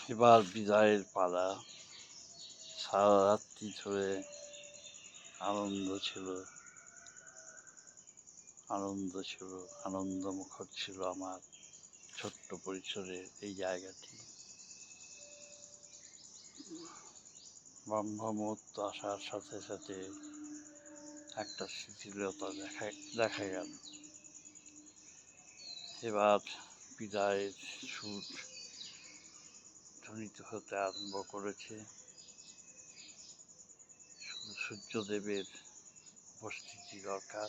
এবার বিদায়ের পালা। সারা রাত্রি ধরে আনন্দ ছিল, আনন্দমুখর ছিল আমার ছোট্ট পরিসরের এই জায়গাটি। ব্রহ্ম মুহূর্ত আসার সাথে সাথে একটা শিথিলতা দেখা গেল। এবার বিদায়ের সুর ধ্বনিত হতে আরম্ভ করেছে। সূর্যদেবের উপস্থিতি দরকার,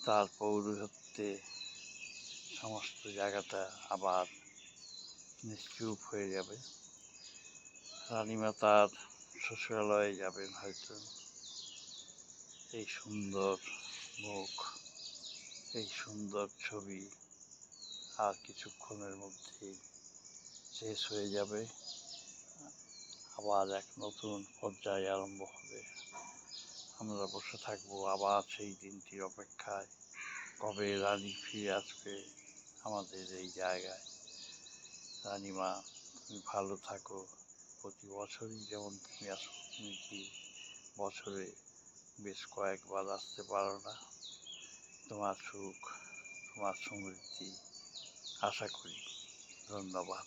তার পৌরোহিত্যে সমস্ত জায়গাটা আবার নিশ্চুপ হয়ে যাবে। রানীমা তার শ্বশুরালয়ে যাবেন হয়তো। এই সুন্দর মুখ, এই সুন্দর ছবি আর কিছুক্ষণের মধ্যেই শেষ হয়ে যাবে। আবার এক নতুন পর্যায় আরম্ভ হবে। আমরা বসে থাকবো আবার সেই দিনটির অপেক্ষায়, কবে রানী ফিরে আসবে আমাদের এই জায়গায়। রানীমা, তুমি ভালো থাকো। প্রতি বছরই যেমন তুমি আসো, তুমি কি বছরে বেশ কয়েকবার আসতে পারো না? তোমার সুখ, তোমার সমৃদ্ধি আশা করি। ধন্যবাদ।